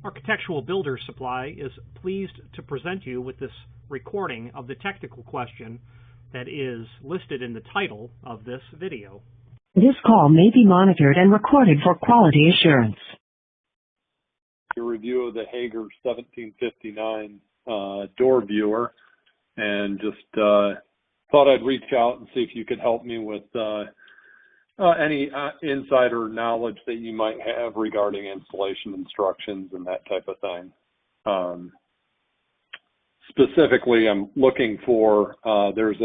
Architectural Builders Supply is pleased to present you with this recording of the technical question that is listed in the title of this video. This call may be monitored and recorded for quality assurance. A review of the Hager 1759 door viewer, and just thought I'd reach out and see if you could help me with any insider knowledge that you might have regarding installation instructions and that type of thing. Specifically, I'm looking for, there's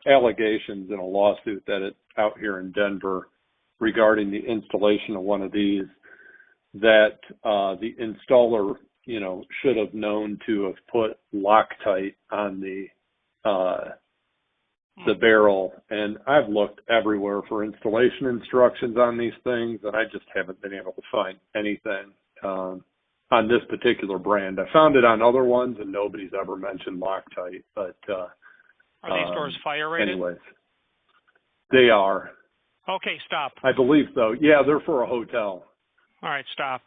allegations in a lawsuit that it's out here in Denver regarding the installation of one of these that the installer, should have known to have put Loctite on the barrel. And I've looked everywhere for installation instructions on these things, and I just haven't been able to find anything on this particular brand. I found it on other ones, and nobody's ever mentioned Loctite. But are these doors fire rated? Anyways, they are. Okay, stop. I believe so. Yeah, they're for a hotel. All right, stop.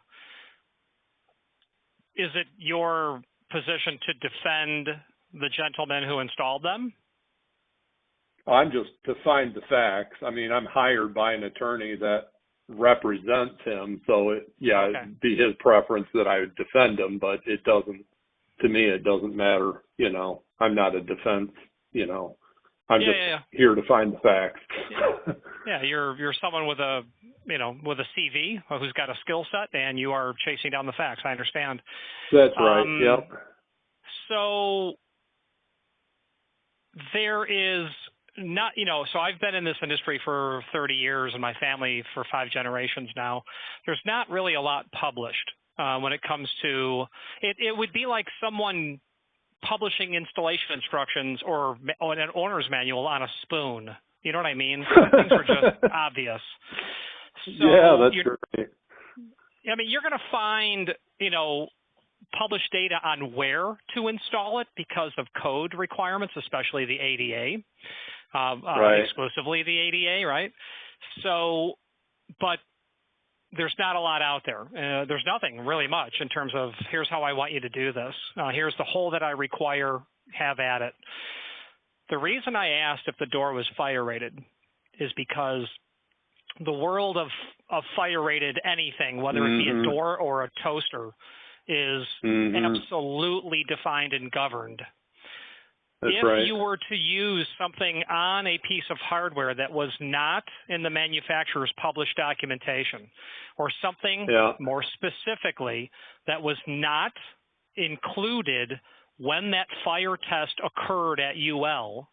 Is it your position to defend the gentleman who installed them? I'm just to find the facts. I mean, I'm hired by an attorney that represents him, so it'd be his preference that I would defend him, but it doesn't, to me, it doesn't matter. I'm not a defense, I'm here to find the facts. Yeah, you're someone with a CV who's got a skill set, and you are chasing down the facts. I understand. That's right. Yep. So there is not, so I've been in this industry for 30 years and my family for 5 generations now. There's not really a lot published when it comes to it. It would be like someone publishing installation instructions or an owner's manual on a spoon. You know what I mean? Things are just obvious. So yeah, that's great. I mean, you're going to find, published data on where to install it because of code requirements, especially the ADA, right. Exclusively the ADA, right? So, but there's not a lot out there. There's nothing really much in terms of here's how I want you to do this. Here's the hole that I require. Have at it. The reason I asked if the door was fire rated is because the world of fire rated anything, whether it be a door or a toaster, is absolutely defined and governed. That's if right. you were to use something on a piece of hardware that was not in the manufacturer's published documentation, or something more specifically that was not included when that fire test occurred at UL,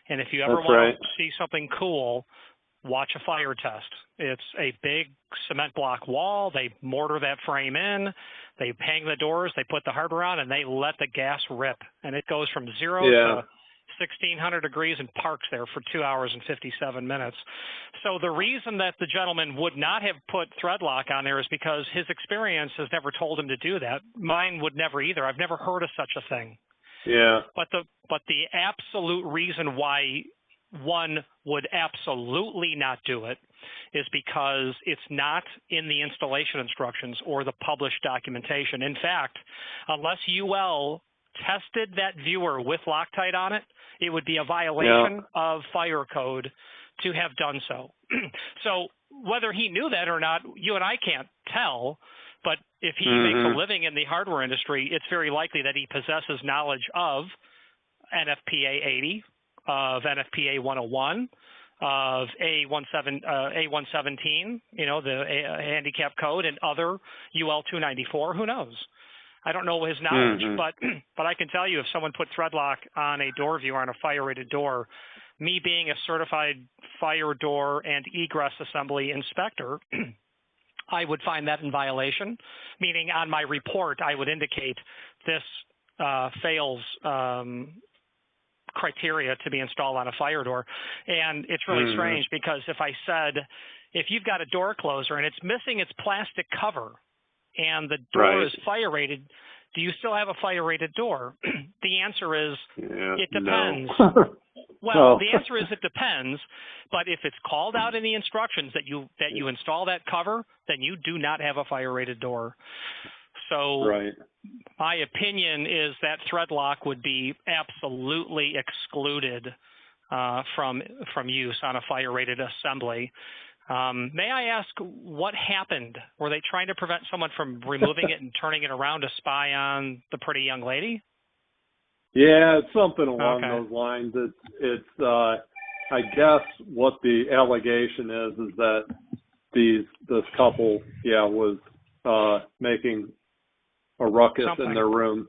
and if you ever want to see something cool, watch a fire test. It's a big cement block wall. They mortar that frame in. They hang the doors. They put the hardware on, and they let the gas rip. And it goes from 0 to 1,600 degrees and parks there for 2 hours and 57 minutes. So the reason that the gentleman would not have put threadlock on there is because his experience has never told him to do that. Mine would never either. I've never heard of such a thing. Yeah. But the absolute reason why one would absolutely not do it is because it's not in the installation instructions or the published documentation. In fact, unless UL tested that viewer with Loctite on it, it would be a violation of fire code to have done so. So whether he knew that or not, you and I can't tell. But if he makes a living in the hardware industry, it's very likely that he possesses knowledge of NFPA 80, of NFPA 101, of A117, the handicap code, and other UL 294. Who knows? I don't know his knowledge, but I can tell you if someone put threadlock on a door viewer on a fire-rated door, me being a certified fire door and egress assembly inspector, I would find that in violation, meaning on my report I would indicate this fails criteria to be installed on a fire door. And it's really strange because if I said, if you've got a door closer and it's missing its plastic cover and the door is fire rated, do you still have a fire rated door? The answer is it depends. No. Well, the answer is it depends, but if it's called out in the instructions that you install that cover, then you do not have a fire rated door. So right. my opinion is that threadlock would be absolutely excluded from use on a fire-rated assembly. May I ask what happened? Were they trying to prevent someone from removing it and turning it around to spy on the pretty young lady? Yeah, it's something along those lines. It's I guess what the allegation is that this couple, was making a ruckus in their room.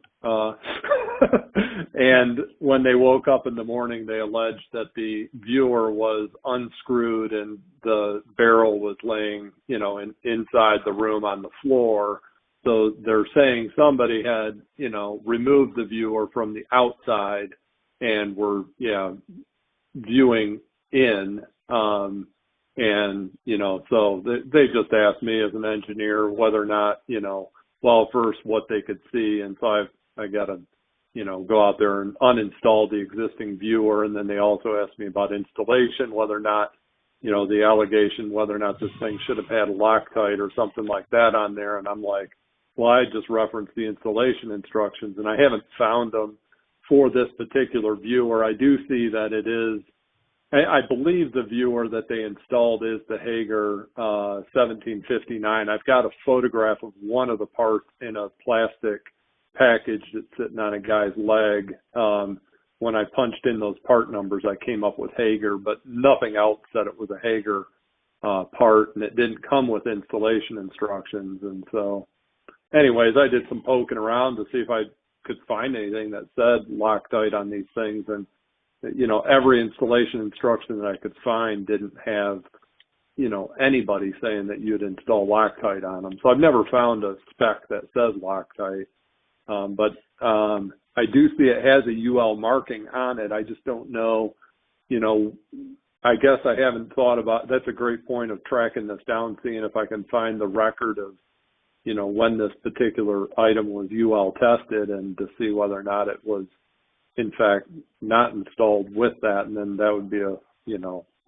And when they woke up in the morning, they alleged that the viewer was unscrewed and the barrel was laying, inside the room on the floor. So they're saying somebody had, removed the viewer from the outside and were, viewing in. And, so they just asked me as an engineer whether or not, first what they could see. And so I got to, go out there and uninstall the existing viewer. And then they also asked me about installation, whether or not, the allegation, whether or not this thing should have had a Loctite or something like that on there. And I'm like, well, I just referenced the installation instructions and I haven't found them for this particular viewer. I do see that it is, I believe the viewer that they installed is the Hager 1759. I've got a photograph of one of the parts in a plastic package that's sitting on a guy's leg. When I punched in those part numbers, I came up with Hager, but nothing else said it was a Hager part, and it didn't come with installation instructions. And so anyways, I did some poking around to see if I could find anything that said Loctite on these things. And, every installation instruction that I could find didn't have, anybody saying that you'd install Loctite on them. So I've never found a spec that says Loctite. But I do see it has a UL marking on it. I just don't know, I guess I haven't thought about, that's a great point of tracking this down, seeing if I can find the record of, when this particular item was UL tested and to see whether or not it was, in fact, not installed with that. And then that would be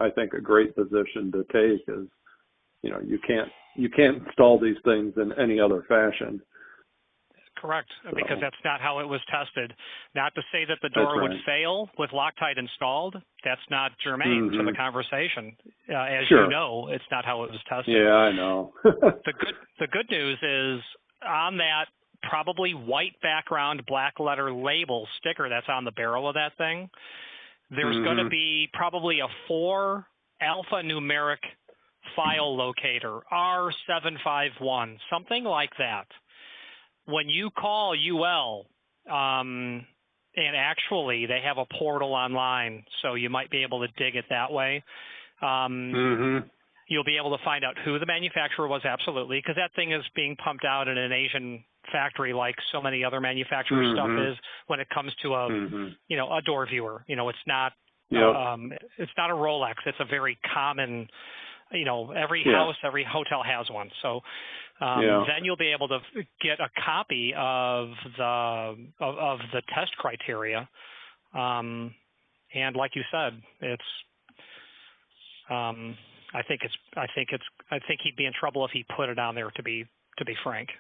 I think a great position to take is, you can't install these things in any other fashion. Correct, because that's not how it was tested. Not to say that the door would fail with Loctite installed. That's not germane to the conversation. As you know, it's not how it was tested. Yeah, I know. The good news is on that probably white background, black letter label sticker that's on the barrel of that thing, there's going to be probably a 4 alphanumeric file locator, R751, something like that. When you call UL, and actually they have a portal online, so you might be able to dig it that way. You'll be able to find out who the manufacturer was, absolutely, because that thing is being pumped out in an Asian factory like so many other manufacturer stuff is when it comes to a a door viewer. It's not it's not a Rolex. It's a very common, every house, every hotel has one. So then you'll be able to get a copy of the test criteria. And like you said, it's I think he'd be in trouble if he put it on there, to be frank.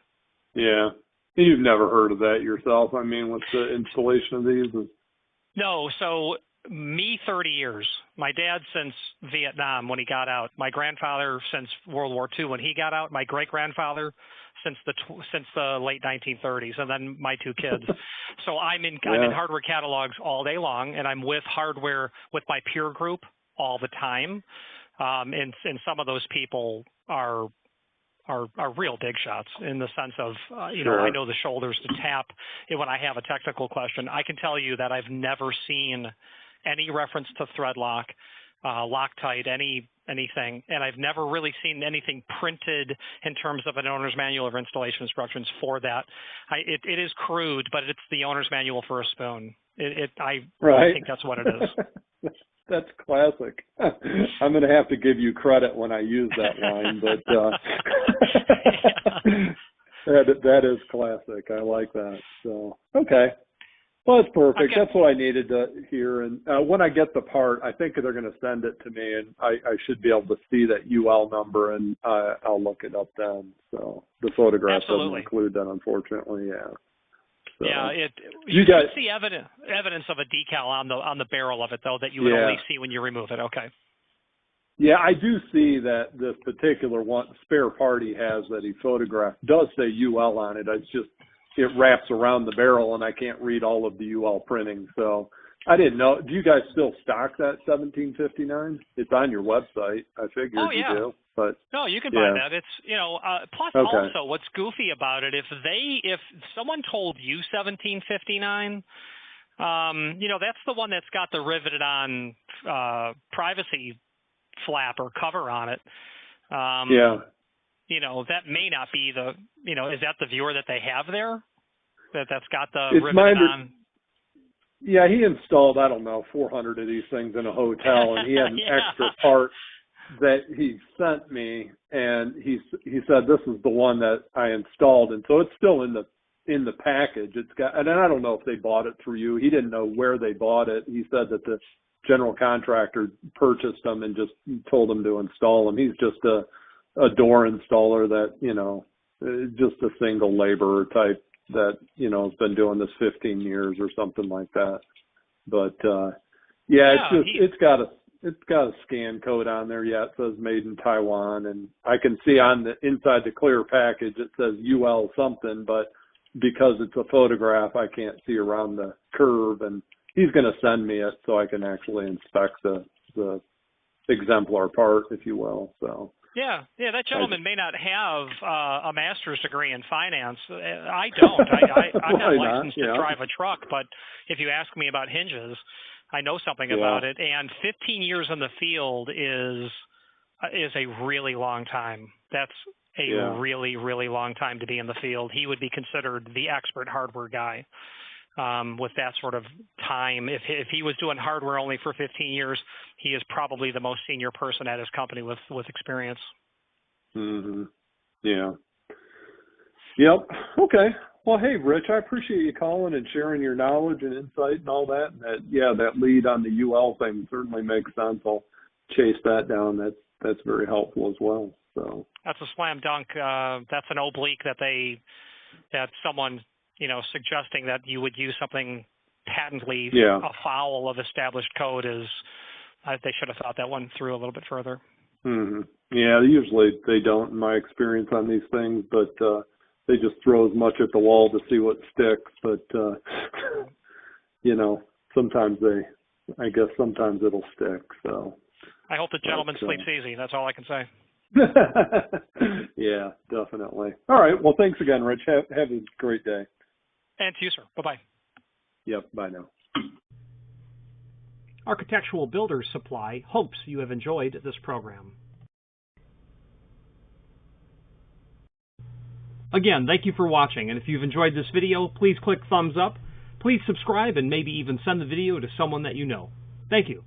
Yeah. You've never heard of that yourself, I mean, with the installation of these? No. So me, 30 years. My dad since Vietnam when he got out. My grandfather since World War II when he got out. My great-grandfather since the late 1930s, and then my 2 kids. So I'm in hardware catalogs all day long, and I'm with hardware with my peer group all the time. And some of those people are real big shots in the sense of, I know the shoulders to tap when I have a technical question. I can tell you that I've never seen any reference to threadlock, Loctite, anything, and I've never really seen anything printed in terms of an owner's manual or installation instructions for that. It is crude, but it's the owner's manual for a spoon. I think that's what it is. That's classic. I'm going to have to give you credit when I use that line, but that is classic. I like that. So, okay. Well, that's perfect. Okay. That's what I needed to hear. And when I get the part, I think they're going to send it to me, and I should be able to see that UL number, and I'll look it up then. So the photograph doesn't include that, unfortunately. Yeah. So, yeah. You can see evidence of a decal on the barrel of it, though, that you would only see when you remove it. Okay. Yeah, I do see that this particular one spare part he has that he photographed does say UL on it. It's just it wraps around the barrel, and I can't read all of the UL printing. So I didn't know. Do you guys still stock that 1759? It's on your website. I figured you do. But no, you can buy that. It's plus also what's goofy about it, if someone told you 1759, that's the one that's got the riveted on privacy flap or cover on it. That may not be is that the viewer that they have there? That's got the riveted on? Yeah, he installed, 400 of these things in a hotel, and he had an extra part that he sent me, and he said, this is the one that I installed, and so it's still in the package. It's got, and I don't know if they bought it through you. He didn't know where they bought it. He said that the general contractor purchased them and just told them to install them. He's just a door installer that, just a single laborer type that, has been doing this 15 years or something like that. But, it's got a scan code on there. Yeah, it says made in Taiwan. And I can see on the inside the clear package, it says UL something, but because it's a photograph, I can't see around the curve, and he's going to send me it so I can actually inspect the exemplar part, if you will. So yeah, that gentleman may not have a master's degree in finance. I don't. I'm not licensed to drive a truck, but if you ask me about hinges, I know something about it. And 15 years in the field is a really long time. That's a really, really long time to be in the field. He would be considered the expert hardware guy. With that sort of time. If he was doing hardware only for 15 years, he is probably the most senior person at his company with experience. Mm-hmm. Yeah. Yep. Okay. Well, hey, Rich, I appreciate you calling and sharing your knowledge and insight and all that. And that lead on the UL thing certainly makes sense. I'll chase that down. That's very helpful as well. So that's a slam dunk. That's an oblique that someone suggesting that you would use something patently afoul of established code is, they should have thought that one through a little bit further. Mm-hmm. Yeah, usually they don't, in my experience on these things, but they just throw as much at the wall to see what sticks. But, sometimes sometimes it'll stick. So I hope the gentleman sleeps easy. That's all I can say. Yeah, definitely. All right. Well, thanks again, Rich. Have a great day. And to you, sir. Bye-bye. Yep, bye now. Architectural Builders Supply hopes you have enjoyed this program. Again, thank you for watching, and if you've enjoyed this video, please click thumbs up, please subscribe, and maybe even send the video to someone that you know. Thank you.